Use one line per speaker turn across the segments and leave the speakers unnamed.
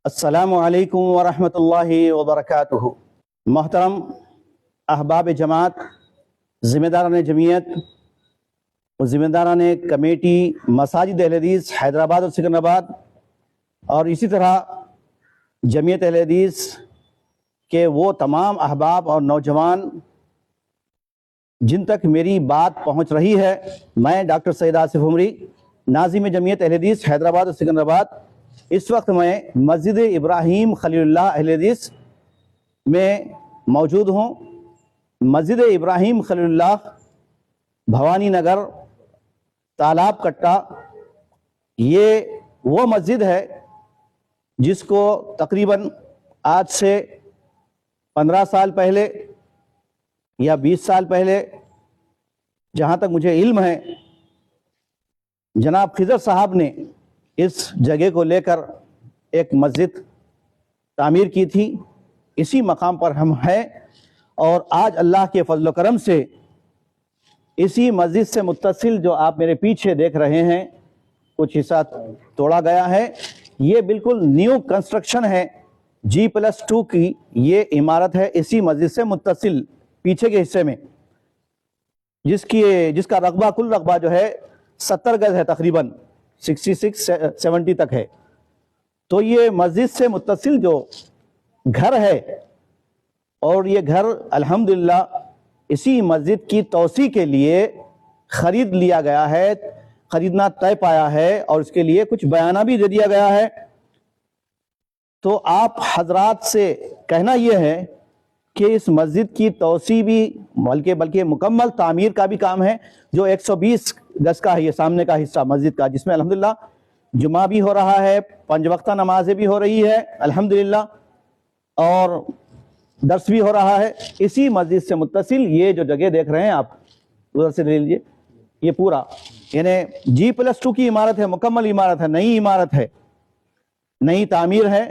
السلام علیکم ورحمۃ اللہ وبرکاتہ۔ محترم احباب جماعت، ذمہ داران جمعیت و ذمہ داران کمیٹی مساجد اہل حدیث حیدرآباد اور سکندرآباد، اور اسی طرح جمعیت اہل حدیث کے وہ تمام احباب اور نوجوان جن تک میری بات پہنچ رہی ہے، میں ڈاکٹر سید آصف عمری، ناظم جمعیت اہل حدیث حیدرآباد اور سکندرآباد، اس وقت میں مسجد ابراہیم خلیل اللہ اہل حدیث میں موجود ہوں۔ مسجد ابراہیم خلیل اللہ بھوانی نگر تالاب کٹا، یہ وہ مسجد ہے جس کو تقریباً آج سے 15 سال پہلے یا 20 سال پہلے، جہاں تک مجھے علم ہے، جناب خضر صاحب نے اس جگہ کو لے کر ایک مسجد تعمیر کی تھی۔ اسی مقام پر ہم ہیں، اور آج اللہ کے فضل و کرم سے اسی مسجد سے متصل جو آپ میرے پیچھے دیکھ رہے ہیں، کچھ حصہ توڑا گیا ہے، یہ بالکل نیو کنسٹرکشن ہے، G+2 کی یہ عمارت ہے اسی مسجد سے متصل پیچھے کے حصے میں، جس کا رقبہ کل رقبہ جو ہے 70 گز ہے، تقریباً 66-70 تک ہے۔ تو یہ مسجد سے متصل جو گھر ہے، اور یہ گھر الحمدللہ اسی مسجد کی توسیع کے لیے خرید لیا گیا ہے، خریدنا طے پایا ہے، اور اس کے لیے کچھ بیانہ بھی دے دیا گیا ہے۔ تو آپ حضرات سے کہنا یہ ہے کہ اس مسجد کی توسیع بھی بلکہ مکمل تعمیر کا بھی کام ہے، جو 120 گز کا ہے یہ سامنے کا حصہ مسجد کا، جس میں الحمدللہ جمعہ بھی ہو رہا ہے، 5 وقتہ نمازیں بھی ہو رہی ہے الحمدللہ، اور درس بھی ہو رہا ہے۔ اسی مسجد سے متصل یہ جو جگہ دیکھ رہے ہیں آپ، ادھر سے لے لیجیے، یہ پورا یعنی G+2 کی عمارت ہے، مکمل عمارت ہے، نئی عمارت ہے، نئی تعمیر ہے۔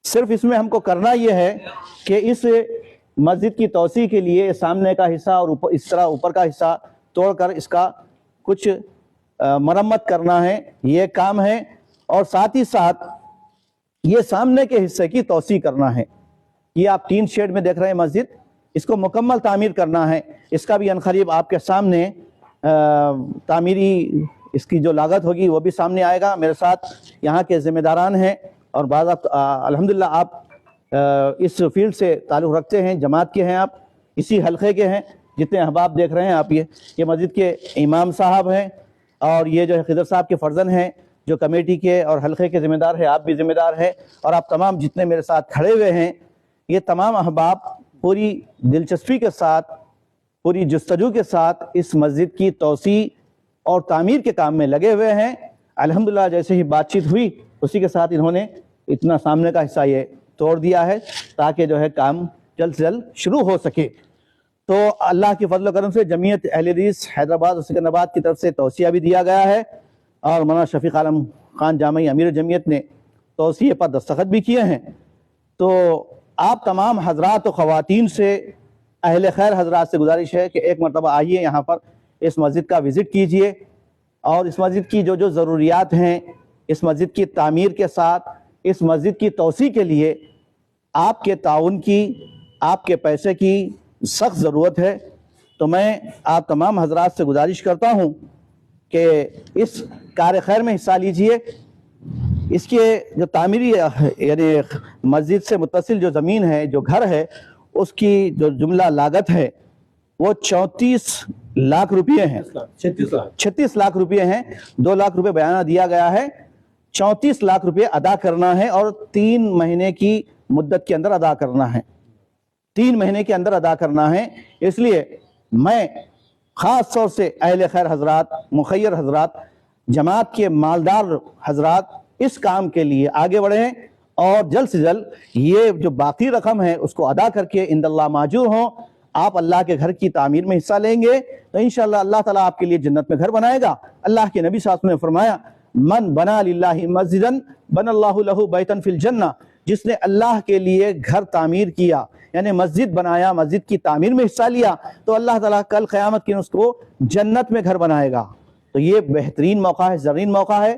صرف اس میں ہم کو کرنا یہ ہے کہ اس مسجد کی توسیع کے لیے سامنے کا حصہ اور اس طرح اوپر کا حصہ توڑ کر اس کا کچھ مرمت کرنا ہے، یہ کام ہے، اور ساتھ ہی ساتھ یہ سامنے کے حصے کی توسیع کرنا ہے۔ یہ آپ 3 شیڈ میں دیکھ رہے ہیں مسجد، اس کو مکمل تعمیر کرنا ہے۔ اس کا بھی عنقریب آپ کے سامنے تعمیری اس کی جو لاگت ہوگی وہ بھی سامنے آئے گا۔ میرے ساتھ یہاں کے ذمہ داران ہیں، اور بعض الحمدللہ آپ اس فیلڈ سے تعلق رکھتے ہیں، جماعت کے ہیں، آپ اسی حلقے کے ہیں، جتنے احباب دیکھ رہے ہیں آپ، یہ مسجد کے امام صاحب ہیں، اور یہ جو ہے خضر صاحب کے فرزند ہیں جو کمیٹی کے اور حلقے کے ذمہ دار ہیں، آپ بھی ذمہ دار ہیں، اور آپ تمام جتنے میرے ساتھ کھڑے ہوئے ہیں، یہ تمام احباب پوری دلچسپی کے ساتھ، پوری جستجو کے ساتھ اس مسجد کی توسیع اور تعمیر کے کام میں لگے ہوئے ہیں۔ الحمدللہ جیسے ہی بات چیت ہوئی اسی کے ساتھ انہوں نے اتنا سامنے کا حصہ یہ توڑ دیا ہے تاکہ جو ہے کام جلد سے جلد شروع ہو سکے۔ تو اللہ کے فضل و کرم سے جمعیت اہل حدیث حیدرآباد اور سکندرآباد کی طرف سے توسیع بھی دیا گیا ہے، اور مولانا شفیق عالم خان جامعی امیر جمعیت نے توسیع پر دستخط بھی کیے ہیں۔ تو آپ تمام حضرات و خواتین سے، اہل خیر حضرات سے گزارش ہے کہ ایک مرتبہ آئیے یہاں پر، اس مسجد کا وزٹ کیجئے، اور اس مسجد کی جو ضروریات ہیں، اس مسجد کی تعمیر کے ساتھ اس مسجد کی توسیع کے لیے آپ کے تعاون کی، آپ کے پیسے کی سخت ضرورت ہے۔ تو میں آپ تمام حضرات سے گزارش کرتا ہوں کہ اس کار خیر میں حصہ لیجئے۔ اس کے جو تعمیری یعنی مسجد سے متصل جو زمین ہے، جو گھر ہے، اس کی جو جملہ لاگت ہے وہ 34 لاکھ روپے ہیں، 36 لاکھ روپے ہیں۔ 2 لاکھ روپے بیانہ دیا گیا ہے، 34 لاکھ روپے ادا کرنا ہے، اور 3 مہینے کی مدت کے اندر ادا کرنا ہے، 3 مہینے کے اندر ادا کرنا ہے۔ اس لیے میں خاص طور سے اہل خیر حضرات، مخیر حضرات، جماعت کے مالدار حضرات اس کام کے لیے آگے بڑھیں، اور جلد سے جلد یہ جو باقی رقم ہے اس کو ادا کر کے عند اللہ ماجور ہوں۔ آپ اللہ کے گھر کی تعمیر میں حصہ لیں گے تو انشاءاللہ اللہ تعالیٰ آپ کے لیے جنت میں گھر بنائے گا۔ اللہ کے نبی صلی اللہ علیہ وسلم نے فرمایا، من بنا للہ مسجدا بن اللہ لہ بیتا فی الجنہ، جس نے اللہ کے لیے گھر تعمیر کیا، یعنی مسجد بنایا، مسجد کی تعمیر میں حصہ لیا، تو اللہ تعالیٰ کل قیامت کے اس کو جنت میں گھر بنائے گا۔ تو یہ بہترین موقع ہے، زرین موقع ہے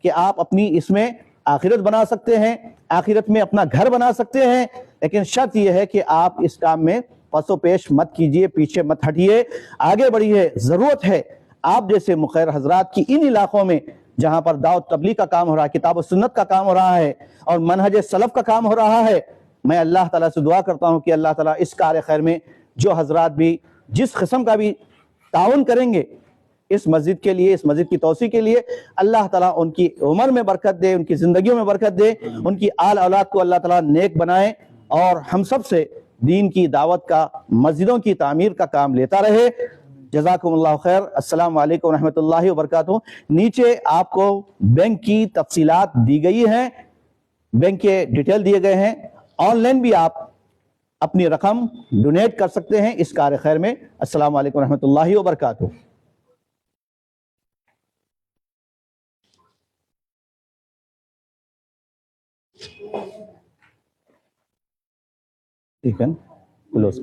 کہ آپ اپنی اس میں آخرت بنا سکتے ہیں، آخرت میں اپنا گھر بنا سکتے ہیں، لیکن شرط یہ ہے کہ آپ اس کام میں پس و پیش مت کیجئے، پیچھے مت ہٹیے، آگے بڑھیے۔ ضرورت ہے آپ جیسے مخیر حضرات کی ان علاقوں میں جہاں پر دعوت تبلیغ کا کام ہو رہا ہے، کتاب و سنت کا کام ہو رہا ہے اور منہج سلف کا کام ہو رہا ہے۔ میں اللہ تعالیٰ سے دعا کرتا ہوں کہ اللہ تعالیٰ اس کار خیر میں جو حضرات بھی جس قسم کا بھی تعاون کریں گے اس مسجد کے لیے، اس مسجد کی توسیع کے لیے، اللہ تعالیٰ ان کی عمر میں برکت دے، ان کی زندگیوں میں برکت دے، ان کی آل اولاد کو اللہ تعالیٰ نیک بنائے اور ہم سب سے دین کی دعوت کا، مسجدوں کی تعمیر کا کام لیتا رہے۔ جزاکم اللہ خیر۔ السلام علیکم ورحمۃ اللہ وبرکاتہ۔ نیچے آپ کو بینک کی تفصیلات دی گئی ہیں، بینک کے ڈیٹیل دیے گئے ہیں، آن لائن بھی آپ اپنی رقم ڈونیٹ کر سکتے ہیں اس کار خیر میں۔ السلام علیکم ورحمۃ اللہ وبرکاتہ۔ ٹھیک ہے، کلوز